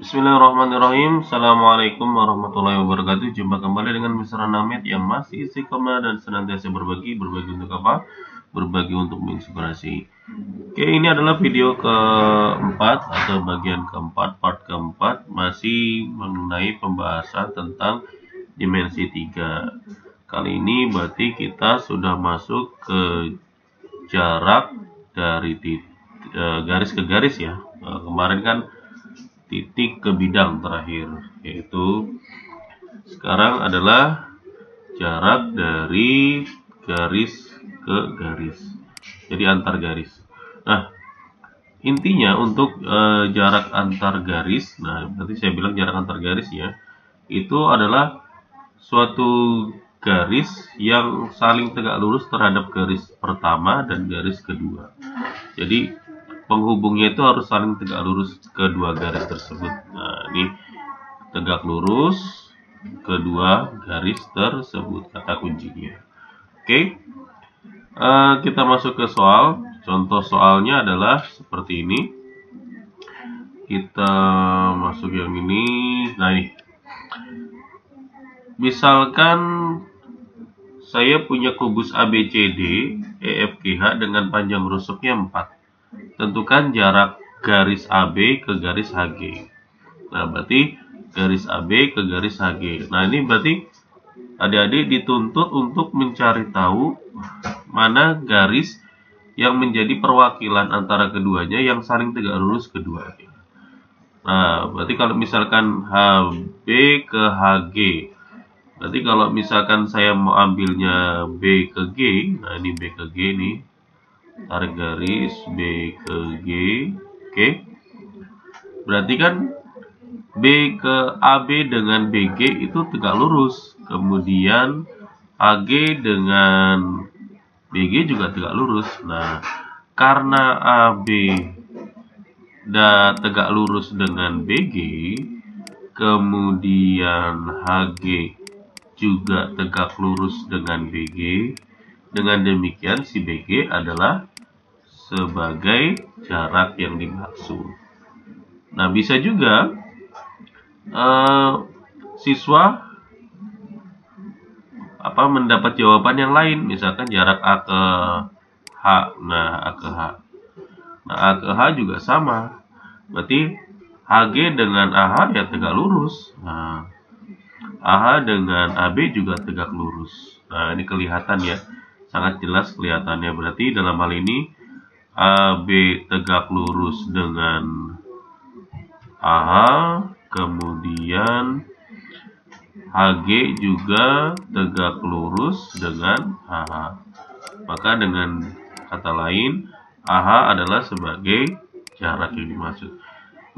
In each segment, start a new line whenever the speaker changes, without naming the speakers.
Bismillahirrahmanirrahim. Assalamualaikum warahmatullahi wabarakatuh. Jumpa kembali dengan Mr. Namit yang masih istiqomah dan senantiasa berbagi untuk apa? Berbagi untuk menginspirasi. Oke, ini adalah video keempat atau bagian keempat, part keempat, masih mengenai pembahasan tentang dimensi 3. Kali ini berarti kita sudah masuk ke jarak dari garis ke garis ya. Kemarin kan titik ke bidang terakhir, yaitu sekarang adalah jarak dari garis ke garis, jadi antar garis. Nah, intinya untuk jarak antar garis, nah berarti saya bilang jarak antar garis ya, itu adalah suatu garis yang saling tegak lurus terhadap garis pertama dan garis kedua. Jadi penghubungnya itu harus saling tegak lurus kedua garis tersebut. Nah, ini tegak lurus kedua garis tersebut, kata kuncinya. Oke, kita masuk ke soal. Contoh soalnya adalah seperti ini. Kita masuk yang ini. Nah, ini. Misalkan saya punya kubus ABCD, EFGH dengan panjang rusuknya 4. Tentukan jarak garis AB ke garis HG. Nah, berarti garis AB ke garis HG. Nah, ini berarti adik-adik dituntut untuk mencari tahu mana garis yang menjadi perwakilan antara keduanya yang saling tegak lurus keduanya. Nah, berarti kalau misalkan HB ke HG, berarti kalau misalkan saya mau ambilnya B ke G, nah ini B ke G nih, tarik garis B ke G, oke. Berarti kan B ke AB dengan BG itu tegak lurus. Kemudian AG dengan BG juga tegak lurus. Nah, karena AB tegak lurus dengan BG, kemudian HG juga tegak lurus dengan BG. Dengan demikian si BG adalah sebagai jarak yang dimaksud. Nah, bisa juga siswa mendapat jawaban yang lain, misalkan jarak A ke H. Nah, A ke H. Nah, A ke H juga sama. Berarti HG dengan AH ya tegak lurus. Nah, AH dengan AB juga tegak lurus. Nah, ini kelihatan ya. Sangat jelas kelihatannya. Berarti dalam hal ini AB tegak lurus dengan AH, kemudian HG juga tegak lurus dengan AH. Maka dengan kata lain, AH adalah sebagai jarak yang dimaksud.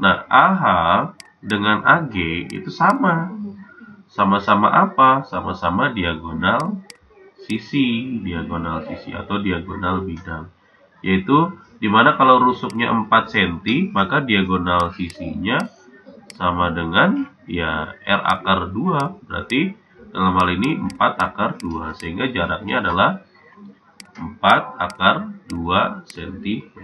Nah, AH dengan AG itu sama. Sama-sama apa? Sama-sama diagonal sisi atau diagonal bidang. Yaitu dimana kalau rusuknya 4 cm, maka diagonal sisinya sama dengan ya R akar 2. Berarti dalam hal ini 4 akar 2. Sehingga jaraknya adalah 4 akar 2 cm.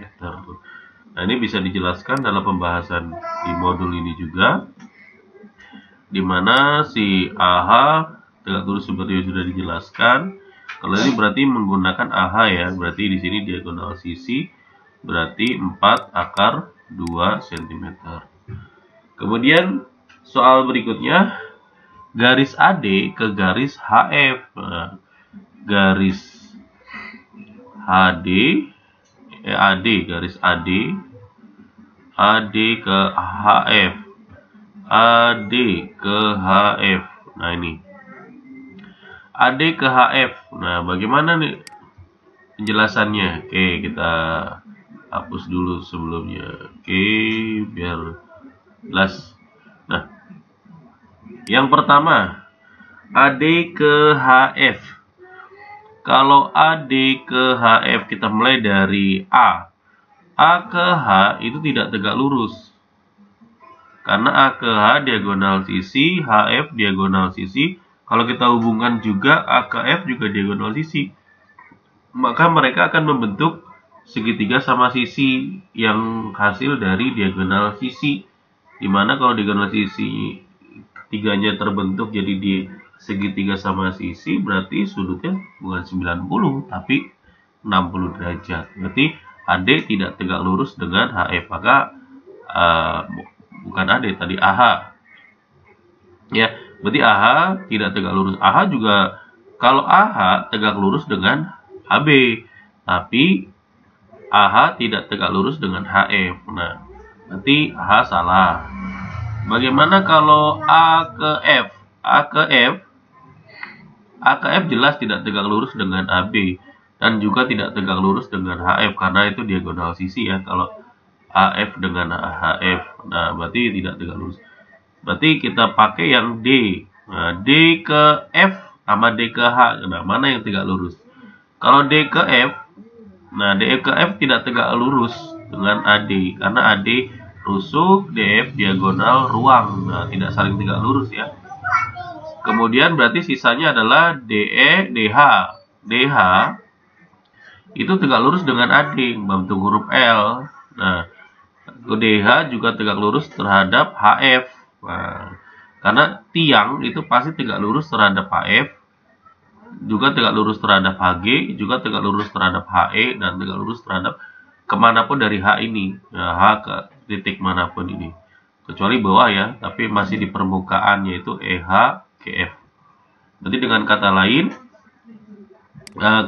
Nah, ini bisa dijelaskan dalam pembahasan di modul ini juga, dimana si AH tegak lurus seperti yang sudah dijelaskan. Kalau ini berarti menggunakan AH ya, berarti di sini diagonal sisi, berarti 4 akar 2 cm. Kemudian soal berikutnya, garis AD ke garis HF. Nah, garis AD garis AD ke HF. AD ke HF. Nah, ini AD ke HF. Nah, bagaimana nih penjelasannya? Oke, kita hapus dulu sebelumnya. Oke, biar jelas. Nah, yang pertama, AD ke HF. Kalau AD ke HF, kita mulai dari A. A ke H itu tidak tegak lurus. Karena A ke H diagonal sisi, HF diagonal sisi. Kalau kita hubungkan juga A ke F juga diagonal sisi, maka mereka akan membentuk segitiga sama sisi yang hasil dari diagonal sisi. Dimana kalau diagonal sisi tiganya terbentuk jadi di segitiga sama sisi, berarti sudutnya bukan 90 tapi 60 derajat. Berarti AD tidak tegak lurus dengan HF. Maka bukan AD tadi, AH. Ya, berarti AH tidak tegak lurus. AH juga, kalau AH tegak lurus dengan HB, tapi AH tidak tegak lurus dengan HF. Nah, berarti AH salah. Bagaimana kalau A ke F? A ke F jelas tidak tegak lurus dengan AB dan juga tidak tegak lurus dengan HF karena itu diagonal sisi ya. Kalau AF dengan HF, nah berarti tidak tegak lurus. Berarti kita pakai yang D. Nah, D ke F sama D ke H. Nah, mana yang tegak lurus? Kalau D ke F, nah DF ke F tidak tegak lurus dengan AD karena AD rusuk, DF diagonal ruang. Nah, tidak saling tegak lurus ya. Kemudian berarti sisanya adalah DE, DH. DH itu tegak lurus dengan AD membentuk huruf L. Nah, DH juga tegak lurus terhadap HF. Nah, karena tiang itu pasti tegak lurus terhadap HF, juga tegak lurus terhadap HG, juga tegak lurus terhadap HE, dan tegak lurus terhadap kemanapun dari H ini, ya, H ke titik manapun ini, kecuali bawah ya, tapi masih di permukaan yaitu EH ke F. Jadi dengan kata lain,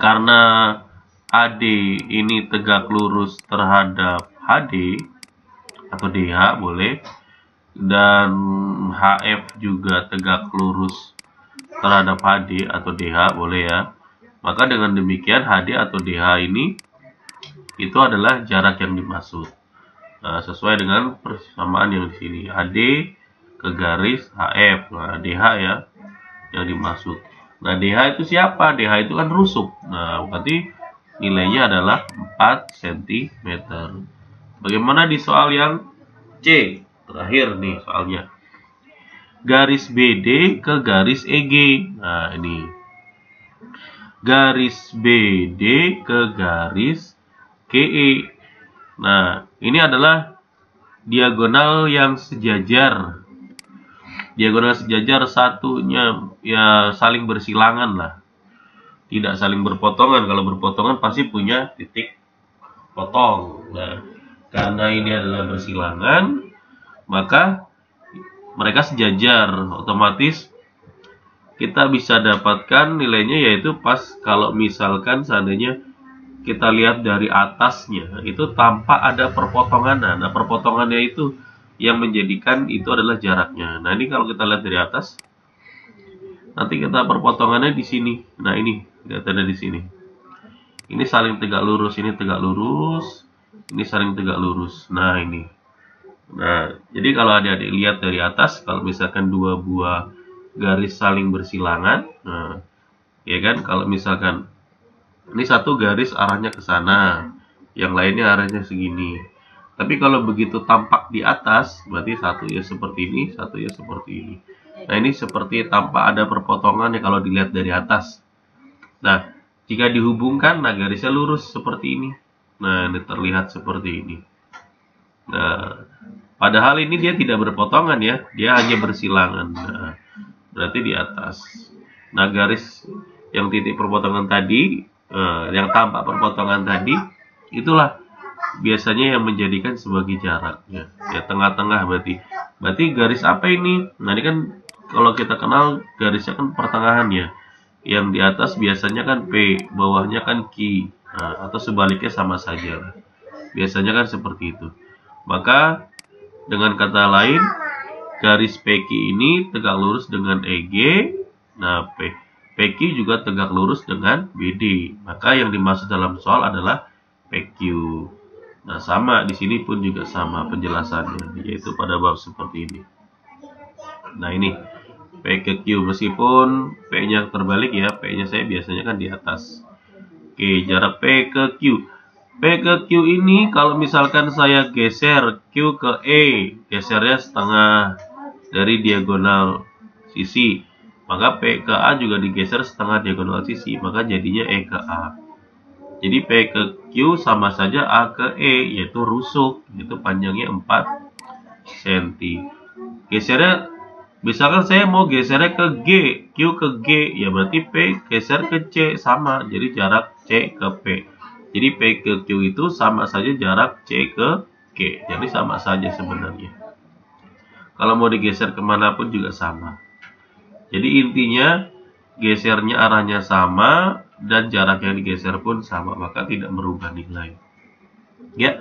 karena AD ini tegak lurus terhadap HD atau DH boleh, dan HF juga tegak lurus terhadap HD atau DH boleh ya. Maka dengan demikian HD atau DH ini itu adalah jarak yang dimaksud. Nah, sesuai dengan persamaan yang di sini. HD ke garis HF. Nah, DH ya yang dimaksud. Nah, DH itu siapa? DH itu kan rusuk. Nah, berarti nilainya adalah 4 cm. Bagaimana di soal yang C? Terakhir nih soalnya. Garis BD ke garis EG. Nah, ini. Garis BD ke garis GE. Nah, ini adalah diagonal yang sejajar. Diagonal sejajar satunya ya saling bersilangan lah. Tidak saling berpotongan. Kalau berpotongan pasti punya titik potong. Nah, karena ini adalah bersilangan, maka mereka sejajar, otomatis kita bisa dapatkan nilainya yaitu pas kalau misalkan seandainya kita lihat dari atasnya itu tanpa ada perpotongan. Nah, perpotongannya itu yang menjadikan itu adalah jaraknya. Nah, ini kalau kita lihat dari atas, nanti kita perpotongannya di sini. Nah, ini kelihatannya di sini. Ini saling tegak lurus, ini tegak lurus, ini saling tegak lurus. Nah, ini. Nah, jadi kalau adik-adik lihat dari atas, kalau misalkan dua buah garis saling bersilangan, nah, ya kan, kalau misalkan ini satu garis arahnya ke sana, yang lainnya arahnya segini. Tapi kalau begitu tampak di atas, berarti satu ya seperti ini, satu ya seperti ini. Nah, ini seperti tanpa ada perpotongan ya kalau dilihat dari atas. Nah, jika dihubungkan, nah garisnya lurus seperti ini. Nah, ini terlihat seperti ini. Nah, padahal ini dia tidak berpotongan ya, dia hanya bersilangan. Nah, berarti di atas. Nah, garis yang titik perpotongan tadi, yang tampak perpotongan tadi, itulah biasanya yang menjadikan sebagai jarak. Ya, tengah-tengah berarti. Berarti garis apa ini? Nah, ini kan kalau kita kenal garisnya kan pertengahan ya. Yang di atas biasanya kan P, bawahnya kan Q. Nah, atau sebaliknya sama saja. Biasanya kan seperti itu. Maka dengan kata lain, garis PQ ini tegak lurus dengan EG. Nah, PQ juga tegak lurus dengan BD. Maka yang dimaksud dalam soal adalah PQ. Nah, sama di sini pun juga sama penjelasannya, yaitu pada bab seperti ini. Nah, ini P ke Q, meskipun P-nya terbalik ya, P-nya saya biasanya kan di atas. Oke, jarak P ke Q. P ke Q ini kalau misalkan saya geser Q ke E, gesernya setengah dari diagonal sisi, maka P ke A juga digeser setengah diagonal sisi, maka jadinya E ke A. Jadi P ke Q sama saja A ke E, yaitu rusuk, itu panjangnya 4 cm. Gesernya, misalkan saya mau gesernya ke G, Q ke G, ya berarti P geser ke C, sama, jadi jarak C ke P. Jadi P ke Q itu sama saja jarak C ke G, jadi sama saja sebenarnya. Kalau mau digeser kemanapun juga sama. Jadi intinya gesernya arahnya sama dan jarak yang digeser pun sama, maka tidak merubah nilai. Ya,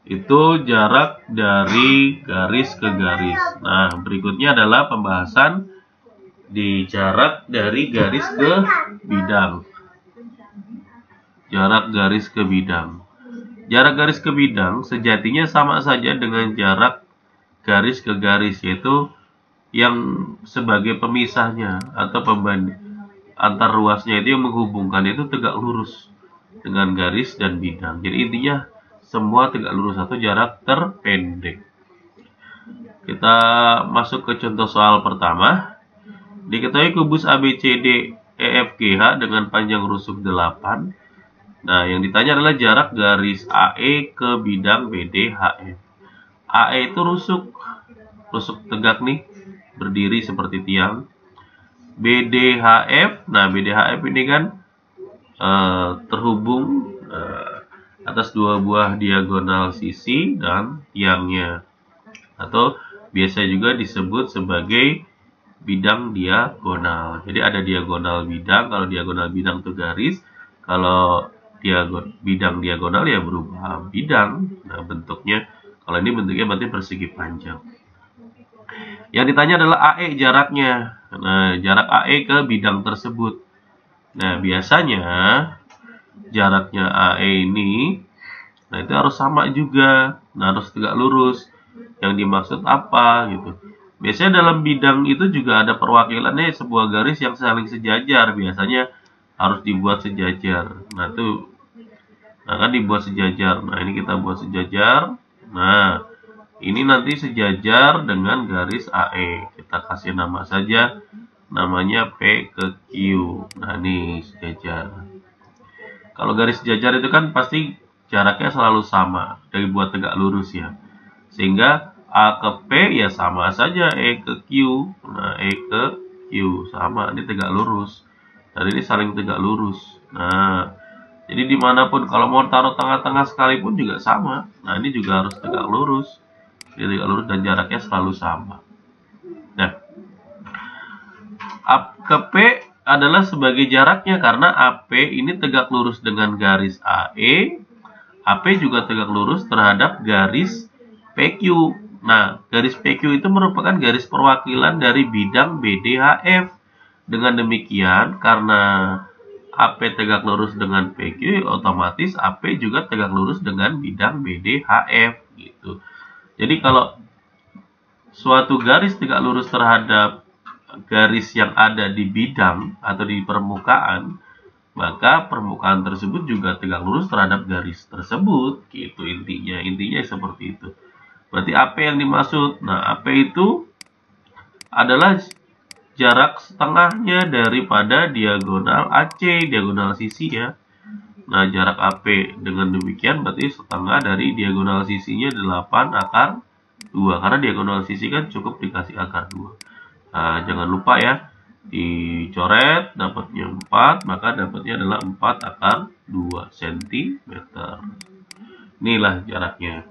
itu jarak dari garis ke garis. Nah, berikutnya adalah pembahasan di jarak dari garis ke bidang. Jarak garis ke bidang. Jarak garis ke bidang sejatinya sama saja dengan jarak garis ke garis, yaitu yang sebagai pemisahnya atau pembanding antar ruasnya itu yang menghubungkan itu tegak lurus dengan garis dan bidang. Jadi intinya semua tegak lurus atau jarak terpendek. Kita masuk ke contoh soal pertama. Diketahui kubus ABCD EFGH dengan panjang rusuk 8. Nah, yang ditanya adalah jarak garis AE ke bidang BDHF. AE itu rusuk tegak nih, berdiri seperti tiang. BDHF, nah BDHF ini kan terhubung atas dua buah diagonal sisi dan tiangnya, atau biasa juga disebut sebagai bidang diagonal. Jadi ada diagonal bidang, kalau diagonal bidang itu garis, kalau bidang diagonal ya berubah bidang. Nah, bentuknya, kalau ini bentuknya berarti persegi panjang. Yang ditanya adalah AE jaraknya. Nah, jarak AE ke bidang tersebut. Nah, biasanya jaraknya AE ini, nah itu harus sama juga. Nah, harus tegak lurus. Yang dimaksud apa gitu. Biasanya dalam bidang itu juga ada perwakilannya sebuah garis yang saling sejajar. Biasanya harus dibuat sejajar. Nah, itu kan dibuat sejajar. Nah, ini kita buat sejajar. Nah, ini nanti sejajar dengan garis AE. Kita kasih nama saja, namanya P ke Q. Nah, ini sejajar. Kalau garis sejajar itu kan pasti jaraknya selalu sama, dari buat tegak lurus ya. Sehingga A ke P ya sama saja E ke Q. Nah, E ke Q sama, ini tegak lurus. Dan ini saling tegak lurus. Nah, jadi dimanapun, kalau mau taruh tengah-tengah sekalipun juga sama. Nah, ini juga harus tegak lurus. Jadi tegak lurus dan jaraknya selalu sama. Nah, A ke P adalah sebagai jaraknya karena AP ini tegak lurus dengan garis AE. AP juga tegak lurus terhadap garis PQ. Nah, garis PQ itu merupakan garis perwakilan dari bidang BDHF. Dengan demikian, karena AP tegak lurus dengan PQ, otomatis AP juga tegak lurus dengan bidang BDHF gitu. Jadi kalau suatu garis tegak lurus terhadap garis yang ada di bidang atau di permukaan, maka permukaan tersebut juga tegak lurus terhadap garis tersebut gitu intinya seperti itu. Berarti AP yang dimaksud. Nah, AP itu adalah jarak setengahnya daripada diagonal AC, diagonal sisi ya. Nah, jarak AP dengan demikian berarti setengah dari diagonal sisinya 8 akar 2. Karena diagonal sisi kan cukup dikasih akar 2. Nah, jangan lupa ya, dicoret dapatnya 4, maka dapatnya adalah 4 akar 2 cm. Inilah jaraknya.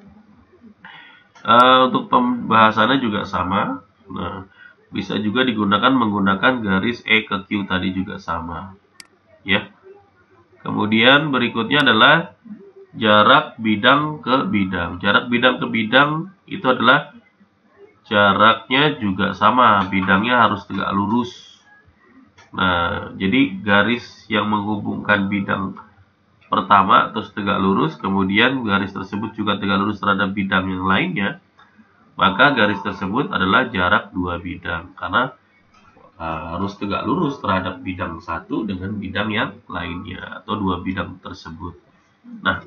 Untuk pembahasannya juga sama. Nah, bisa juga digunakan menggunakan garis E ke Q tadi juga sama. Ya. Kemudian berikutnya adalah jarak bidang ke bidang. Jarak bidang ke bidang itu adalah jaraknya juga sama, bidangnya harus tegak lurus. Nah, jadi garis yang menghubungkan bidang pertama terus tegak lurus, kemudian garis tersebut juga tegak lurus terhadap bidang yang lainnya, maka garis tersebut adalah jarak dua bidang, karena harus tegak lurus terhadap bidang satu dengan bidang yang lainnya, atau dua bidang tersebut. Nah,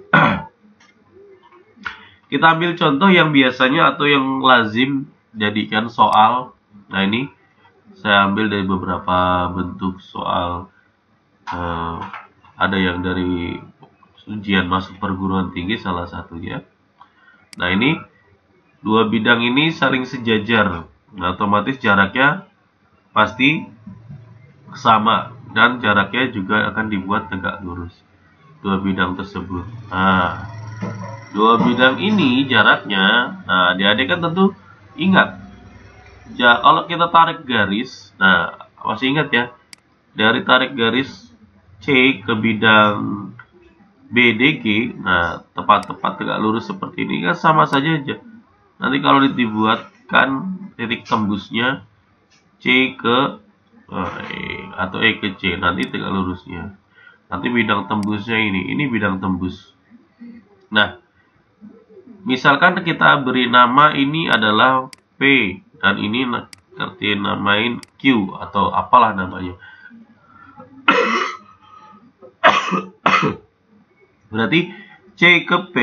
kita ambil contoh yang biasanya atau yang lazim jadikan soal. Nah, ini saya ambil dari beberapa bentuk soal. Ada yang dari ujian masuk perguruan tinggi salah satunya. Nah, ini dua bidang ini saling sejajar. Nah, otomatis jaraknya pasti sama dan jaraknya juga akan dibuat tegak lurus dua bidang tersebut. Nah, dua bidang ini jaraknya, nah adik-adik kan tentu ingat, kalau kita tarik garis, nah masih ingat ya, dari tarik garis C ke bidang BDG, nah tepat-tepat tegak lurus seperti ini kan sama saja aja. Nanti kalau dibuatkan titik tembusnya C ke atau E ke C, nanti tegak lurusnya. Nanti bidang tembusnya ini bidang tembus. Nah, misalkan kita beri nama ini adalah P dan ini kita namain Q atau apalah namanya. Berarti C ke P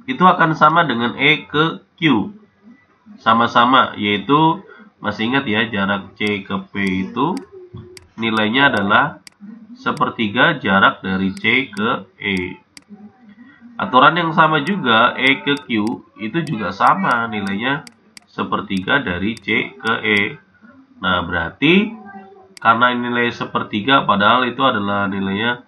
itu akan sama dengan E ke Q. Sama-sama, yaitu masih ingat ya, jarak C ke P itu nilainya adalah sepertiga jarak dari C ke E. Aturan yang sama juga, E ke Q itu juga sama, nilainya sepertiga dari C ke E. Nah, berarti karena nilai sepertiga padahal itu adalah nilainya,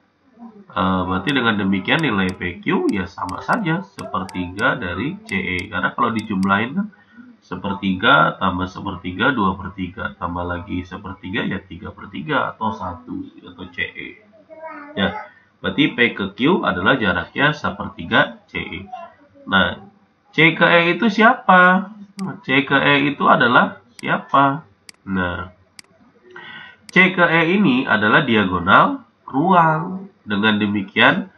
berarti dengan demikian nilai PQ ya sama saja sepertiga dari CE. Karena kalau dijumlahin kan sepertiga tambah sepertiga 2/3, tambah lagi sepertiga ya 3/3 atau 1 atau CE. Ya, berarti P ke Q adalah jaraknya sepertiga CE. Nah, C ke E itu siapa? C ke E itu adalah siapa? Nah, C ke E ini adalah diagonal ruang. Dengan demikian,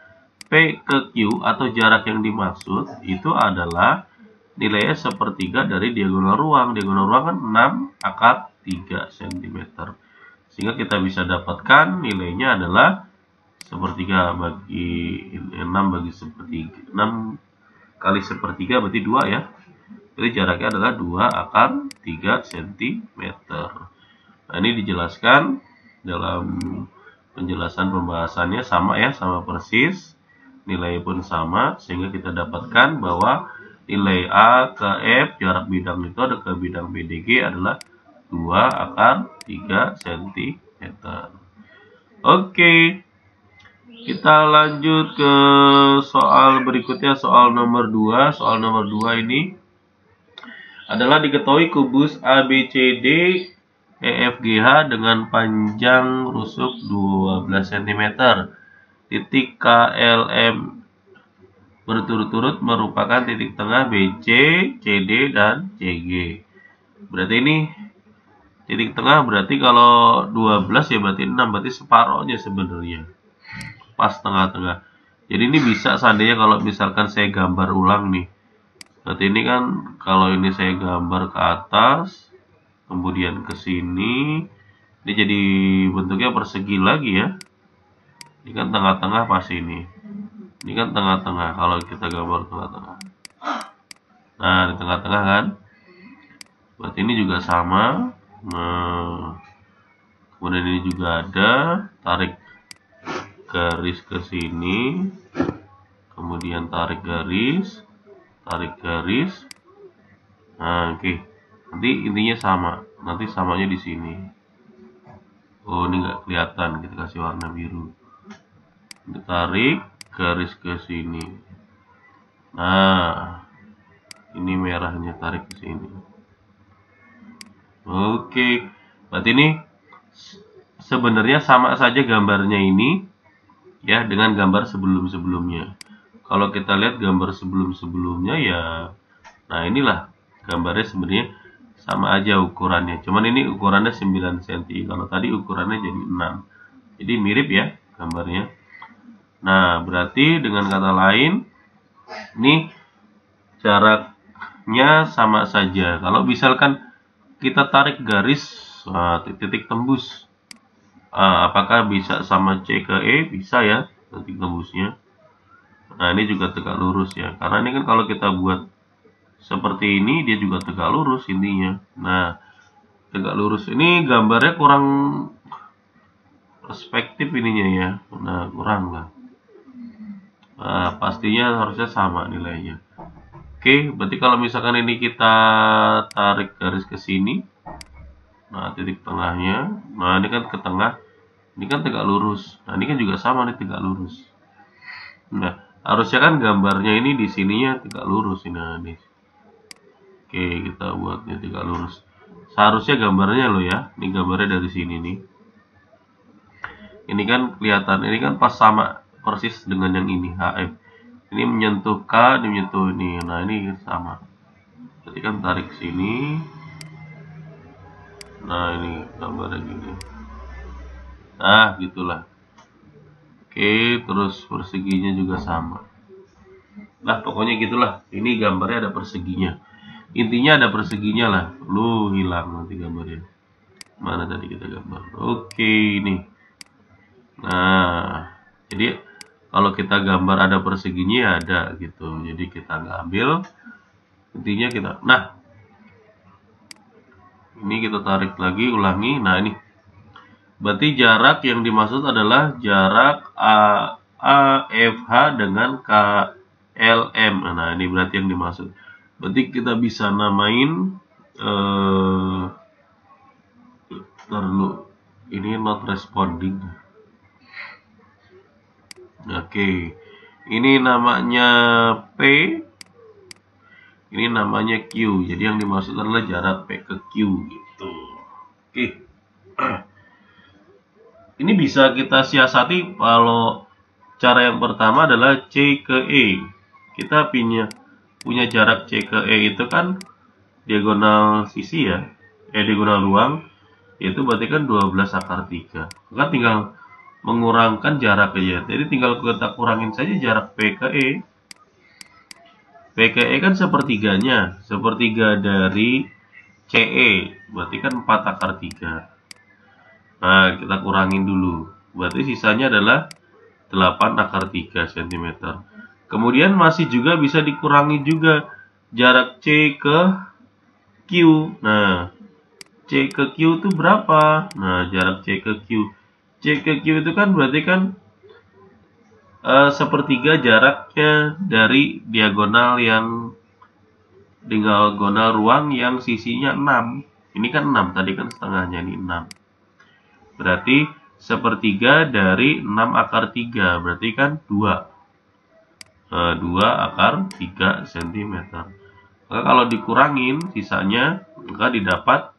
P ke Q atau jarak yang dimaksud itu adalah nilainya sepertiga dari diagonal ruang. Diagonal ruang kan 6/3 cm. Sehingga kita bisa dapatkan nilainya adalah sepertiga bagi 6 bagi sepertiga. 6 kali sepertiga berarti 2 ya. Jadi jaraknya adalah 2/3 cm. Nah, ini dijelaskan dalam penjelasan pembahasannya sama ya, sama persis. Nilai pun sama, sehingga kita dapatkan bahwa nilai A ke F, jarak bidang itu ada ke bidang BDG adalah 2/3 cm. Oke, kita lanjut ke soal berikutnya, soal nomor 2. Soal nomor 2 ini adalah diketahui kubus ABCD EFGH dengan panjang rusuk 12 cm. Titik KLM berturut-turut merupakan titik tengah BC, CD, dan CG. Berarti ini titik tengah, berarti kalau 12 ya berarti 6, berarti separohnya sebenarnya. Pas tengah-tengah. Jadi ini bisa seandainya kalau misalkan saya gambar ulang nih. Berarti ini kan kalau ini saya gambar ke atas, kemudian ke sini, ini jadi bentuknya persegi lagi ya. Ini kan tengah-tengah pas ini. Ini kan tengah-tengah kalau kita gambar tengah-tengah. Nah, di tengah-tengah kan. Berarti ini juga sama. Nah, kemudian ini juga ada, tarik garis ke sini. Kemudian tarik garis. Nah, oke. Nanti intinya sama. Nanti samanya di sini. Oh, ini nggak kelihatan. Kita kasih warna biru. Kita tarik garis ke sini. Nah, ini merahnya, tarik ke sini. Oke. Berarti ini sebenarnya sama saja gambarnya ini ya dengan gambar sebelum-sebelumnya. Kalau kita lihat gambar sebelum-sebelumnya ya, nah inilah gambarnya sebenarnya sama aja ukurannya. Cuman ini ukurannya 9 cm. Kalau tadi ukurannya jadi 6. Jadi mirip ya gambarnya. Nah, berarti dengan kata lain, ini jaraknya sama saja. Kalau misalkan kita tarik garis titik tembus, apakah bisa sama C ke E? Bisa ya, titik tembusnya. Nah, ini juga tegak lurus ya. Karena ini kan kalau kita buat seperti ini, dia juga tegak lurus intinya. Nah, tegak lurus. Ini gambarnya kurang perspektif ininya ya. Nah, kurang lah. Nah, pastinya harusnya sama nilainya. Oke, berarti kalau misalkan ini kita tarik garis ke sini, nah titik tengahnya, nah ini kan ke tengah, ini kan tegak lurus. Nah ini kan juga sama nih tegak lurus. Nah harusnya kan gambarnya ini di sininya tegak lurus ini. Nah, nih. Oke, kita buatnya tegak lurus. Seharusnya gambarnya loh ya, ini gambarnya dari sini nih. Ini kan kelihatan, ini kan pas sama persis dengan yang ini HF. Ini menyentuh K, ini menyentuh ini. Nah ini sama. Jadi kan tarik sini. Nah ini gambarnya gini. Nah gitulah. Oke, terus perseginya juga sama. Nah pokoknya gitulah. Ini gambarnya ada perseginya. Intinya ada perseginya lah. Lu hilang nanti gambarnya. Mana tadi kita gambar? Oke, ini. Nah, jadi kalau kita gambar ada perseginya ya ada gitu. Jadi kita ambil. Intinya kita. Nah, ini kita tarik lagi, ulangi. Nah ini. Berarti jarak yang dimaksud adalah jarak AFH dengan KLM. Nah ini berarti yang dimaksud. Berarti kita bisa namain dulu. Ini not responding. Oke. Ini namanya P. Ini namanya Q. Jadi yang dimaksud adalah jarak P ke Q gitu. Oke. Ini bisa kita siasati kalau cara yang pertama adalah C ke E. Kita punya jarak C ke E itu kan diagonal sisi ya. Diagonal ruang. Itu berarti kan 12 akar 3. Maka tinggal mengurangkan jarak aja. Jadi tinggal kita kurangin saja jarak P ke E. P ke E kan sepertiganya. Sepertiga dari CE. Berarti kan 4 akar 3. Nah, kita kurangin dulu. Berarti sisanya adalah 8 akar 3 cm. Kemudian masih juga bisa dikurangi juga jarak C ke Q. Nah, C ke Q itu berapa? Nah, jarak C ke Q. C ke Q itu kan berarti kan sepertiga jaraknya dari diagonal ruang yang sisinya 6. Ini kan 6, tadi kan setengahnya ini 6. Berarti sepertiga dari 6 akar 3. Berarti kan 2. 2 akar 3 cm. Maka kalau dikurangin sisanya, maka didapat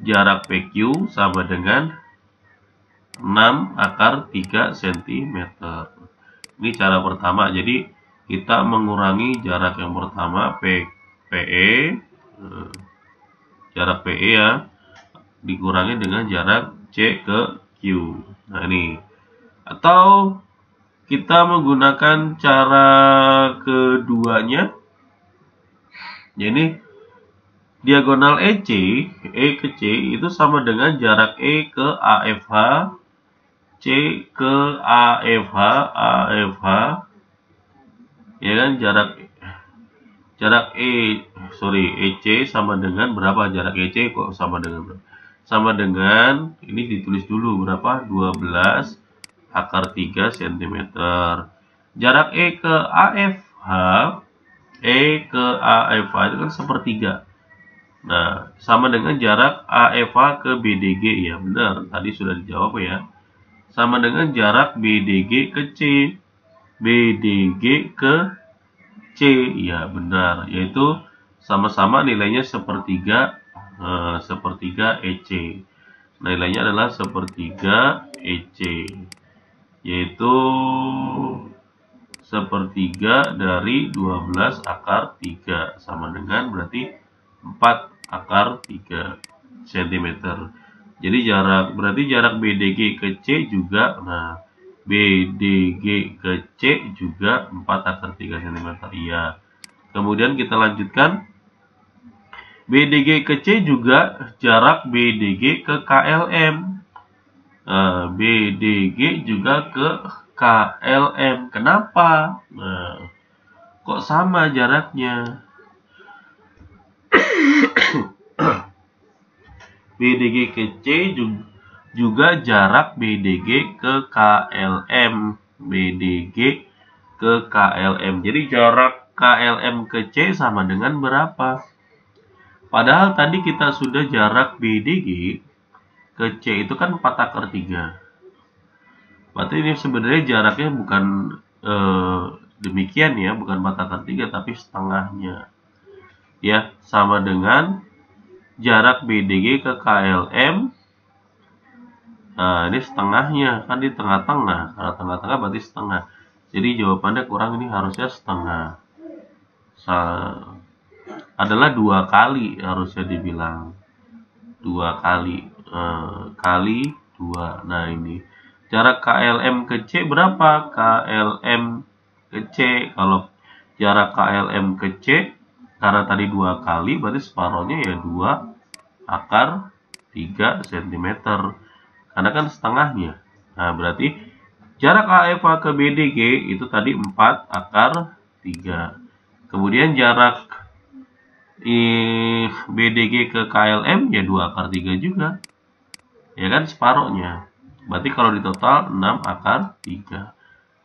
jarak PQ sama dengan 6 akar 3 cm. Ini cara pertama. Jadi kita mengurangi jarak yang pertama PE. Jarak PE ya. Dikurangi dengan jarak C ke Q. Nah ini. Atau kita menggunakan cara keduanya. Jadi diagonal EC, E ke C itu sama dengan jarak E ke AFH, C ke AFH, ya kan jarak EC sama dengan berapa? Jarak EC kok sama dengan berapa? Sama dengan, ini ditulis dulu berapa? 12 akar 3 cm. Jarak E ke AFH itu kan sepertiga. Nah, sama dengan jarak AFH ke BDG, ya benar, tadi sudah dijawab ya. Sama dengan jarak BDG ke C. BDG ke C, ya benar, yaitu sama-sama nilainya sepertiga EC. Nilainya adalah sepertiga EC, yaitu sepertiga dari 12 akar 3 sama dengan berarti 4 akar 3 cm. Jadi berarti jarak BDG ke C juga, nah BDG ke C juga 4 akar 3 cm. Iya. Kemudian kita lanjutkan. BDG ke C juga jarak BDG ke KLM. BDG juga ke KLM. Kenapa? Nah, kok sama jaraknya? BDG ke C juga jarak BDG ke KLM. BDG ke ke KLM. Jadi jarak KLM ke C sama dengan berapa? Padahal tadi kita sudah jarak BDG ke C itu kan 4 akar 3. Berarti ini sebenarnya jaraknya bukan demikian ya, bukan 4 akar 3 tapi setengahnya. Ya, sama dengan jarak BDG ke KLM. Nah, ini setengahnya, kan di tengah-tengah. Karena tengah-tengah berarti setengah. Jadi jawabannya kurang, ini harusnya setengah. Adalah 2 kali harusnya dibilang. 2 kali. Kali 2. Nah, ini. Jarak KLM ke C berapa? KLM ke C. Kalau jarak KLM ke C, karena tadi 2 kali, berarti separohnya ya 2 akar 3 cm. Karena kan setengahnya. Nah, berarti jarak AFA ke BDG itu tadi 4 akar 3. Kemudian jarak BDG ke KLM ya 2 akar 3 juga. Ya kan, separohnya. Berarti kalau di total 6 akar 3.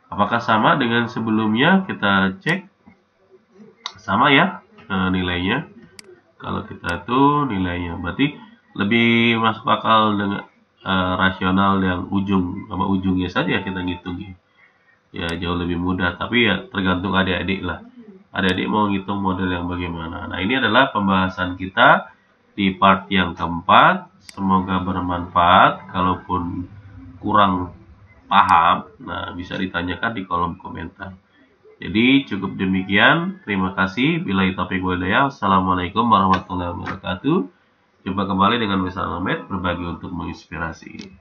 Apakah sama dengan sebelumnya? Kita cek. Sama ya nilainya. Kalau kita itu nilainya berarti lebih masuk akal dengan rasional yang ujung sama ujungnya saja kita ngitungnya. Ya jauh lebih mudah, tapi ya tergantung adik-adik lah. Adik-adik mau ngitung model yang bagaimana. Nah, ini adalah pembahasan kita di part yang keempat. Semoga bermanfaat. Kalaupun kurang paham, nah bisa ditanyakan di kolom komentar. Jadi cukup demikian. Terima kasih. Billahi taufiq wal hidayah. Assalamualaikum warahmatullahi wabarakatuh. Jumpa kembali dengan Mr. Ahmed, berbagi untuk menginspirasi.